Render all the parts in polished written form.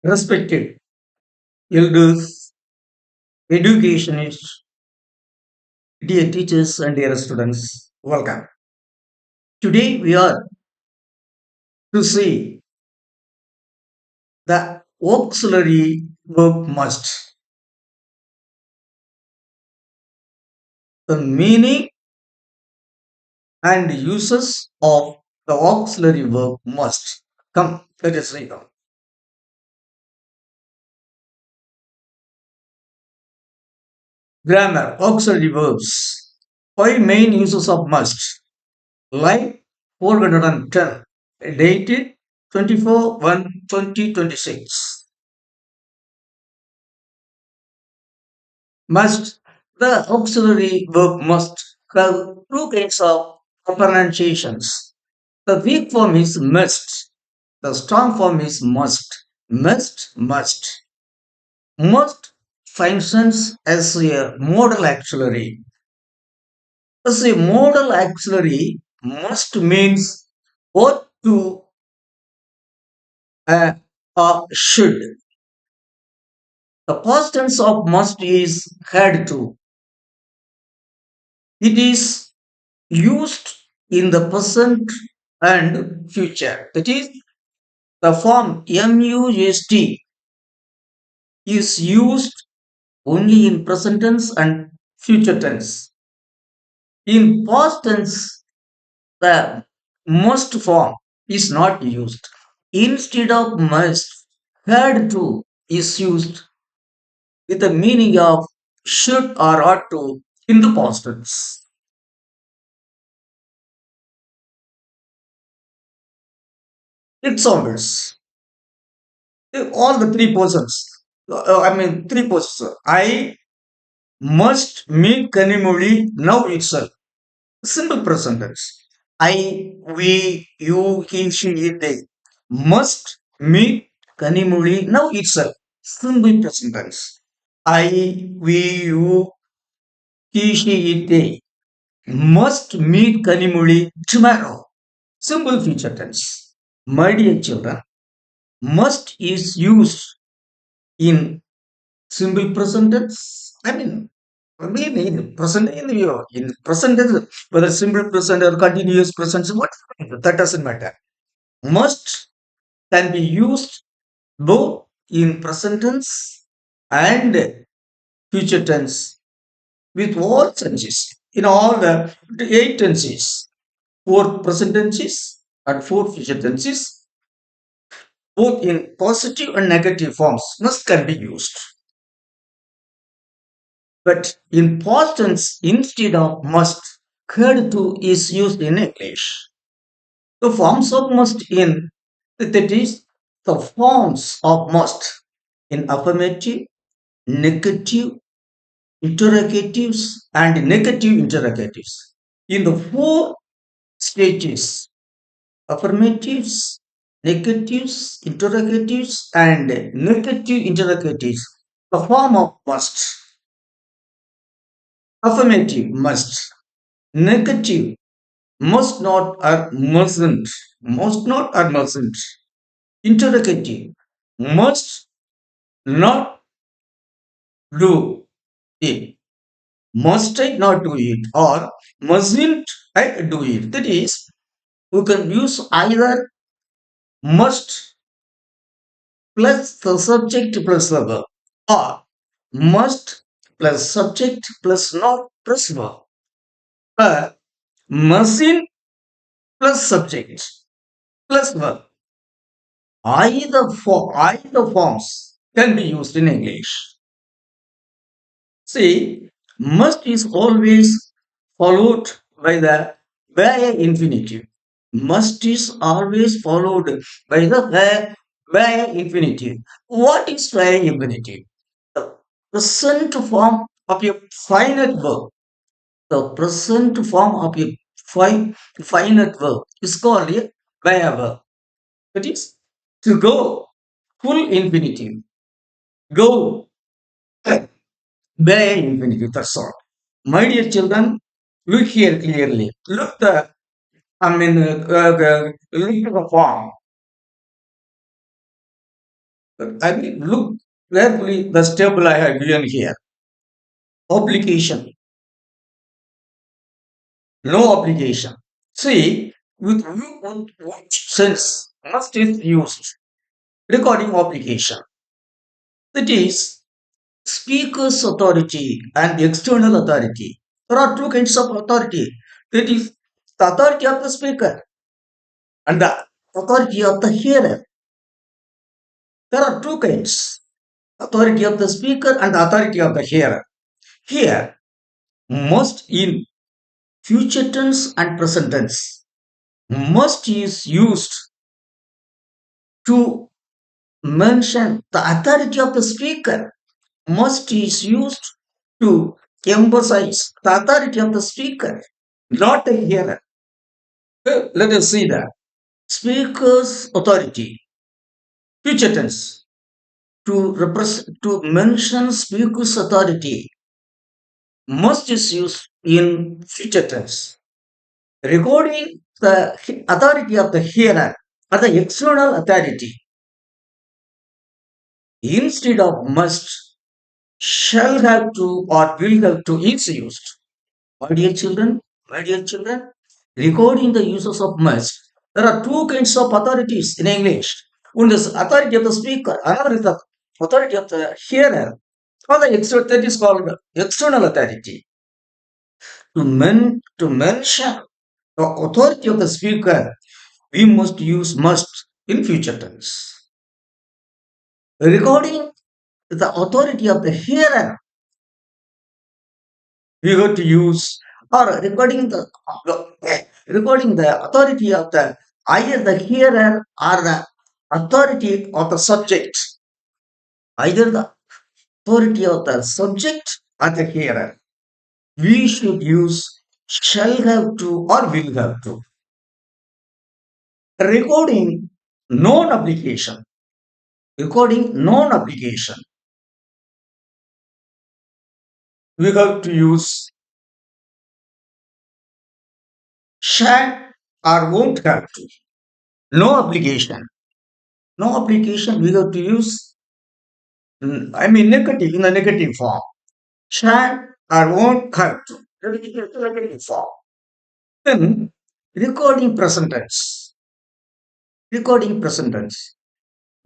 Respected elders, educationists, dear teachers, and dear students, welcome. Today we are to see the auxiliary verb must. The meaning and uses of the auxiliary verb must. Come, let us read on. Grammar, auxiliary verbs. Five main uses of must. Line 410, dated 24/1/2026. Must. The auxiliary verb must have two kinds of pronunciations. The weak form is must. The strong form is must. Must, must. Must functions as a modal auxiliary. As a modal auxiliary, must means ought to or should. The past tense of must is had to. It is used in the present and future. That is, the form must is used only in present tense and future tense. In past tense, the must form is not used. Instead of must, had to is used with the meaning of should or ought to in the past tense. Examples. All the three persons. Three persons. I must meet Kanimuli now itself. Simple present tense. I, we, you, he, she, it, they must meet Kanimuli now itself. Simple present tense. I, we, you, he, she, it, they must meet Kanimuli tomorrow. Simple future tense. My dear children, must is used in simple present tense. Maybe in present in present tense, whether simple present or continuous present, what that doesn't matter. Must can be used both in present tense and future tense with all tenses. In all the eight tenses, four present tenses and four future tenses, both in positive and negative forms, must can be used. But in past tense, instead of must, had to is used in English. The forms of must in, that is, the forms of must in affirmative, negative, interrogatives, and negative interrogatives. In the four stages, affirmatives, negatives, interrogatives, and negative interrogatives, the form of must. Affirmative must. Negative must not or mustn't. Must not or mustn't. Interrogative must not do it. Must I not do it or mustn't I do it? That is, you can use either must plus the subject plus the verb or must plus subject plus not plus verb. Mustn't plus subject plus verb. Either forms can be used in English. See, must is always followed by the where infinitive. Must is always followed by the where infinitive. What is where infinitive? The present form of a finite verb. The present form of a finite verb is called a where verb. That is to go, full infinitive. Go by infinity. That's all. My dear children, look here clearly. Look to the form. I mean, look carefully the stable I have given here. Obligation, no obligation. See, with which sense must is used? Recording obligation. That is speaker's authority and external authority. There are two kinds of authority. That is the authority of the speaker and the authority of the hearer. There are two kinds. Authority of the speaker and the authority of the hearer. Here, must in future tense and present tense. Must is used to mention the authority of the speaker. Must is used to emphasize the authority of the speaker, not the hearer. Let us see that. Speaker's authority, future tense, to represent to mention speaker's authority, must is used in future tense. Recording the authority of the hearer or the external authority, instead of must, shall have to or will have to is used. My dear children, recording the uses of must, there are two kinds of authorities in English. One is authority of the speaker, another is the authority of the hearer. Or the external, that is called external authority. To mention the authority of the speaker, we must use must in future tense. Recording the authority of the hearer, we have to use or recording the authority of the either the hearer or the authority of the subject, either the authority of the subject or the hearer. We should use shall have to or will have to. Recording non-application. Recording non-application. We have to use shall or won't have to. No application. No application. We have to use I mean negative in the negative form. Shall or won't have to. Negative form. Then recording present tense. Recording present tense.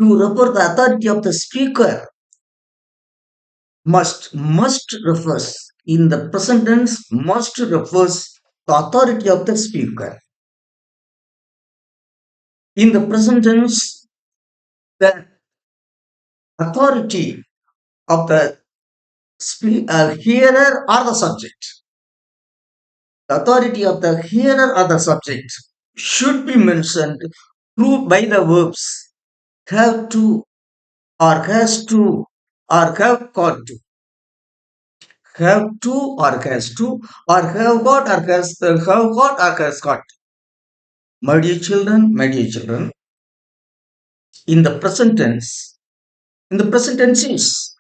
To refer the authority of the speaker, must refers in the present tense, must refers the authority of the speaker. In the present tense, the authority of the hearer or the subject. The authority of the hearer or the subject should be mentioned through by the verbs have to or has to or have got to. Have to or has to or have got or has got. My dear children, in the present tense, is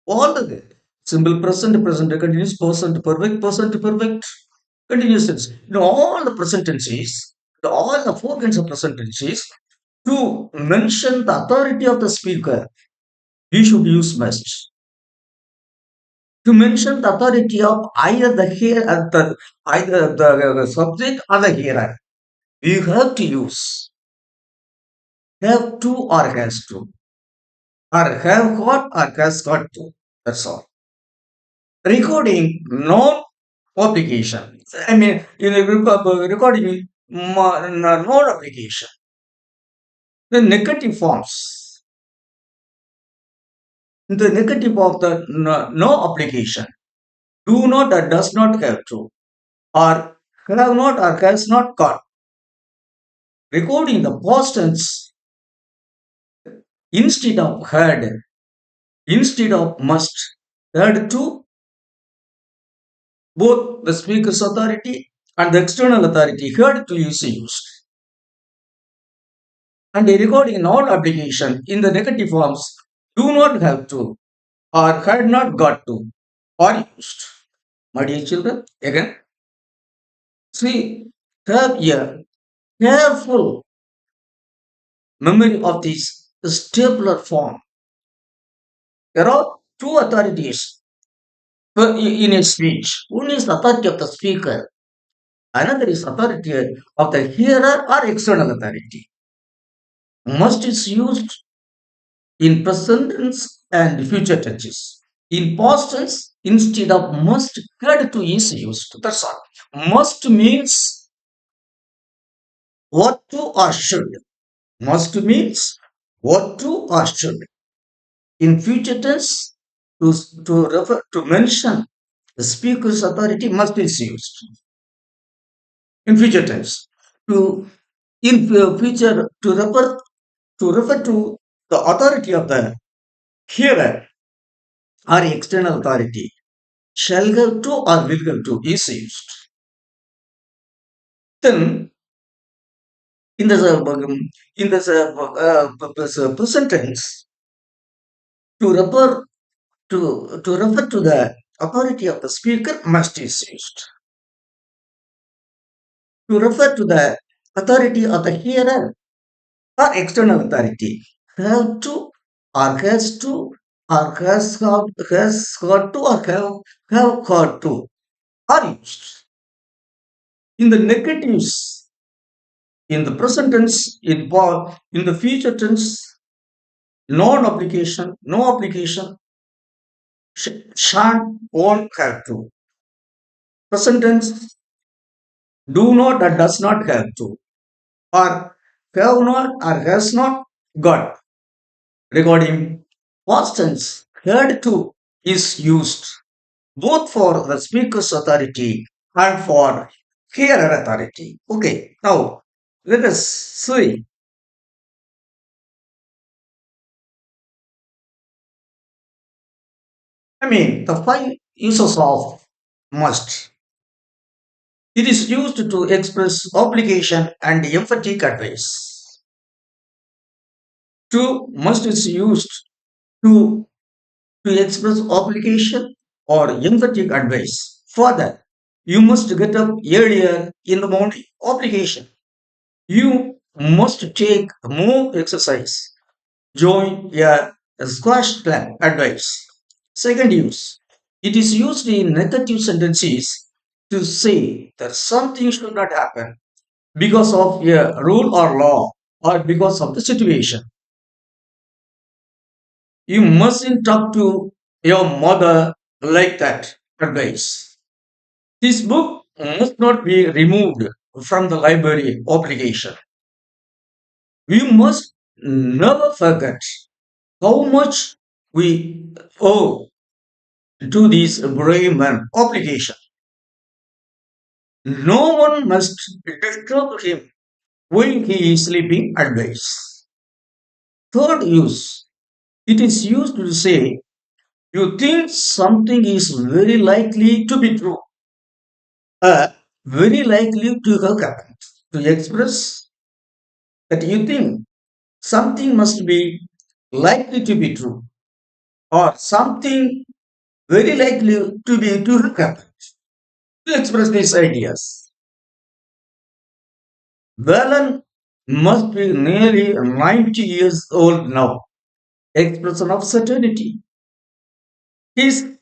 all the simple present, present continuous, present perfect, continuous tense. In all the present tenses, all the four kinds of present tenses, to mention the authority of the speaker, we should use must. To mention the authority of either the either the subject or the hearer, we have to use have to or has to, or have got or has got to. That's all. Recording non obligation. I mean, in a recording non obligation. The negative forms. The negative of the no obligation. Do not or does not have to, or have not or has not got. Recording the past tense instead of had, instead of must, had to, both the speaker's authority and the external authority had to use used. And a recording non-application in the negative forms do not have to or had not got to or used. My dear children, again, see, have a careful memory of these the stabler form. There are two authorities in a speech. One is the authority of the speaker, another is authority of the hearer or external authority. Must is used in present tense and future tenses. In past tense, instead of must, had to is used. That's all. Must means what to or should. Must means what to or should. In future tense, to refer to mention the speaker's authority must is used. In future tense, to in future to refer to the authority of the hearer or external authority shall have to or will have to is used. Then in the present tense to refer to the authority of the speaker must is used. To refer to the authority of the hearer or external authority have to or has to or has got to or have got to are used. In the negatives, in the present tense, in the future tense, non-application, no application, shan't, won't, have to. Present tense, do not or does not have to, or have not or has not got. Regarding past tense, had to is used both for the speaker's authority and for hearer authority. Okay, now let us see. The five uses of must. It is used to express obligation and emphatic advice. To must is used to, to express obligation or emphatic advice. Further, you must get up earlier in the morning. Obligation. You must take more exercise. Join a squash club. Advice. Second use. It is used in negative sentences to say that something should not happen because of a rule or law or because of the situation. You mustn't talk to your mother like that. Advice. This book must not be removed from the library. Obligation. We must never forget how much we owe to this brave man. Obligation. No one must disturb him when he is sleeping. Advice. Third use. It is used to say you think something is very likely to be true, very likely to have happened. To express that you think something must be likely to be true, or something very likely to have happened. To express these ideas. Valen must be nearly 90 years old now. Expression of certainty. His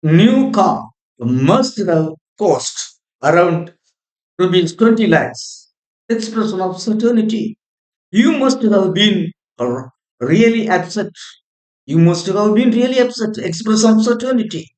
new car must have cost around rupees 20 lakhs. Expression of certainty. You must have been really upset. You must have been really upset. Expression of certainty.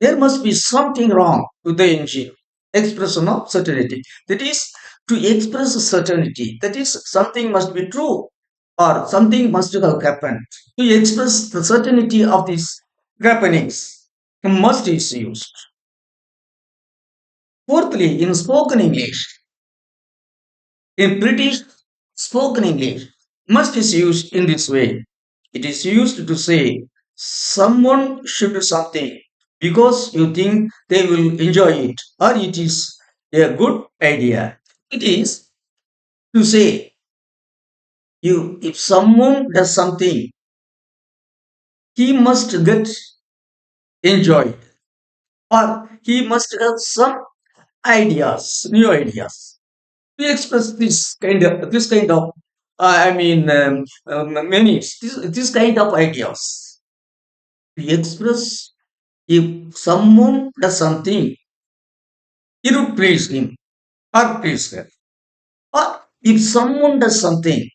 There must be something wrong with the engine. Expression of certainty. That is to express certainty. That is something must be true or something must have happened. To express the certainty of these happenings, must is used. Fourthly, in spoken English, in British spoken English, must is used in this way. It is used to say someone should do something because you think they will enjoy it or it is a good idea. It is to say you if someone does something, he must get enjoyed or he must have some ideas, new ideas. We express this kind of many this kind of ideas. To express if someone does something, it would please him or please her. Or if someone does something,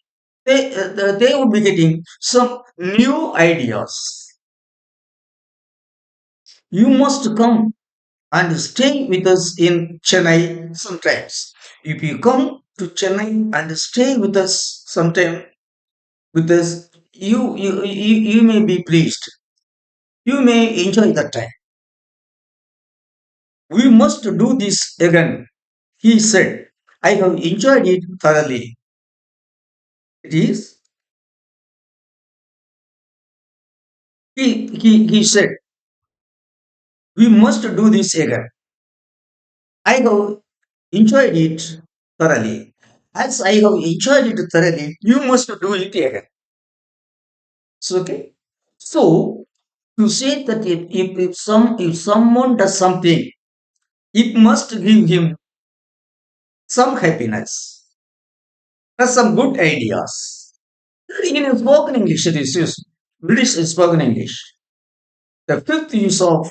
they would be getting some new ideas. You must come and stay with us in Chennai sometimes. If you come to Chennai and stay with us sometime with us, you may be pleased. You may enjoy that time. We must do this again. He said, I have enjoyed it thoroughly. It is, he said, we must do this again. I have enjoyed it thoroughly. As I have enjoyed it thoroughly, you must do it again. So, okay. So to say that if someone does something, it must give him some happiness, some good ideas. In spoken English, it is used. British spoken English. The fifth use of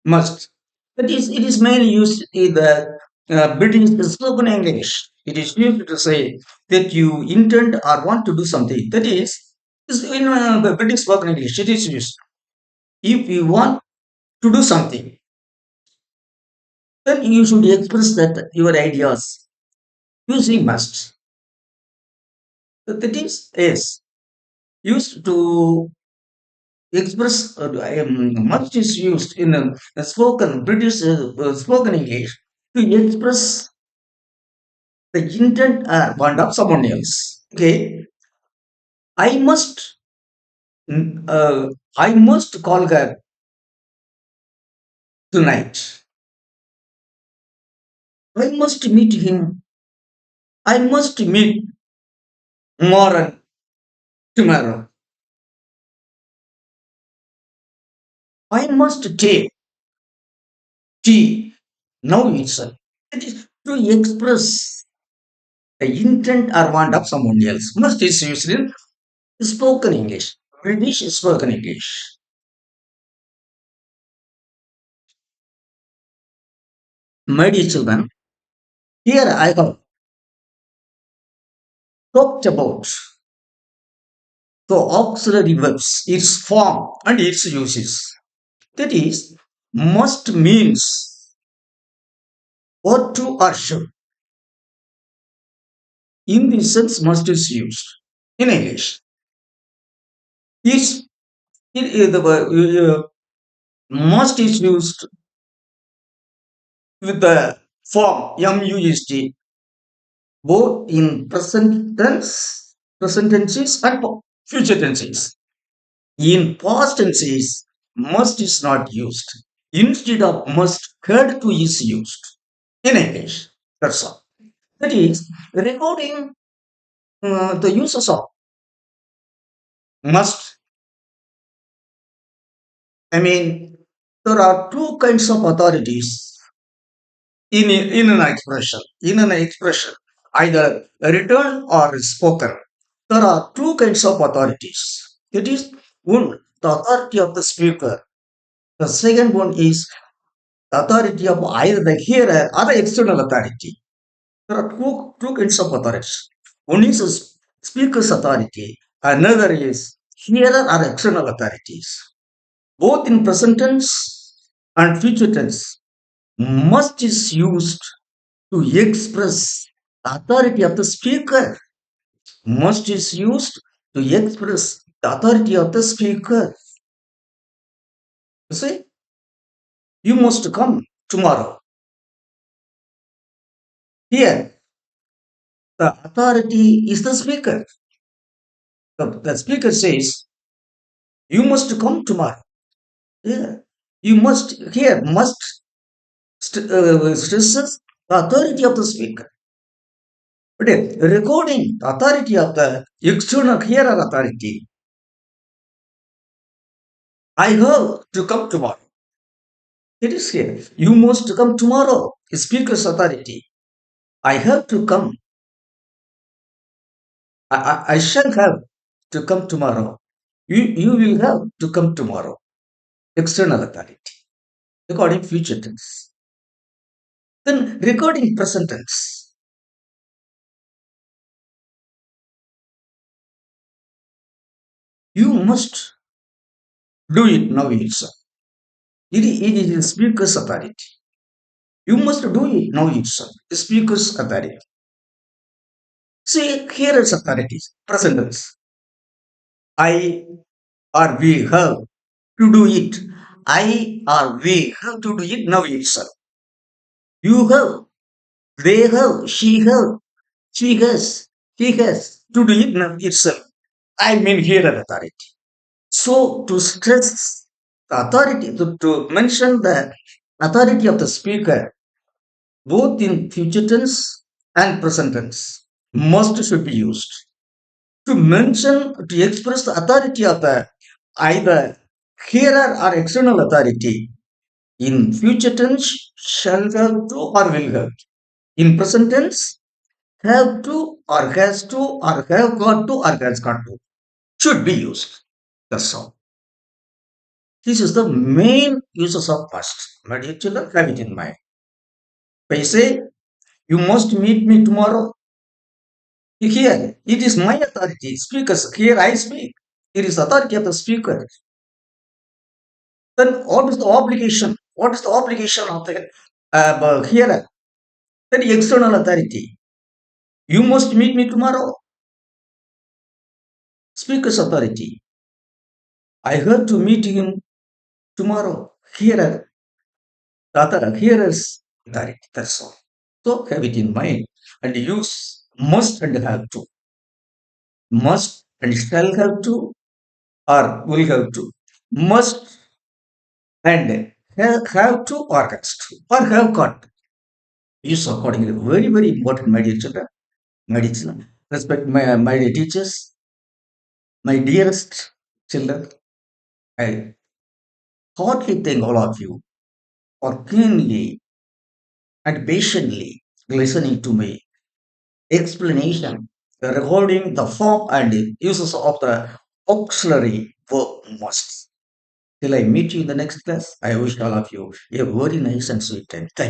must. It is mainly used in the British spoken English. It is used to say that you intend or want to do something. That is in the British spoken English. It is used. If you want to do something, then you should express that your ideas using must. That is yes used to express must is used in a spoken British spoken English to express the intent want of someone else. Okay, I must mm, uh, I must call her tonight. I must meet him. I must meet Moran tomorrow. I must take tea now itself. It is to express the intent or want of someone else. Must is used in spoken English. British spoken English. My dear children, here I have talked about the auxiliary verbs, its form and its uses. That is, must means ought to or should. In this sense, must is used in English. Is the must is used with the form must both in present tenses and future tenses. In past tenses, must is not used. Instead of must, had to is used in English. That's all. That is, recording the uses of must. I mean, there are two kinds of authorities in an expression. In an expression, either written or spoken. There are two kinds of authorities. It is one, the authority of the speaker. The second one is the authority of either the hearer or the external authority. There are two kinds of authorities. One is a speaker's authority, another is hearer or external authorities. Both in present tense and future tense, must is used to express the authority of the speaker. Must is used to express the authority of the speaker. You see, you must come tomorrow. Here, the authority is the speaker. The speaker says, you must come tomorrow. Yeah. You must, here, must stresses the authority of the speaker. But recording the authority of the external hearer authority, I have to come tomorrow. It is here. You must come tomorrow. Speaker's authority. I have to come. I shall have to come tomorrow. You will have to come tomorrow. External authority. Recording future tense. Then recording present tense. You must do it now itself. It is the speaker's authority. You must do it now itself. The speaker's authority. See, here is authorities. Present tense. I or we have to do it. I or we have to do it now itself. You have, they have, she has, he has to do it now itself. I mean here an authority. So to stress the authority, to mention the authority of the speaker, both in future tense and present tense, must should be used. To mention, to express the authority of the either hearer or external authority, in future tense, shall have to or will have. In present tense, have to or has to or have got to or has got to. Should be used. That's all. This is the main uses of must. My dear children, have it in mind. If I say, you must meet me tomorrow, here, it is my authority. Speakers, here I speak. It is authority of the speaker. Then what is the obligation? What is the obligation of the hearer? Then external authority. You must meet me tomorrow. Speaker's authority. I have to meet him tomorrow. Hearer, hearer's authority. That's all. So have it in mind and use must and have to. Must and shall have to or will have to. Must and have to or has to or have got to. Use accordingly. Very, very important, my dear children. My dear children. Respect my dear teachers, my dearest children. I heartily thank all of you for keenly and patiently listening to my explanation regarding the form and uses of the auxiliary verb must. Till I meet you in the next class, I wish all of you a very nice and sweet time. Thank you.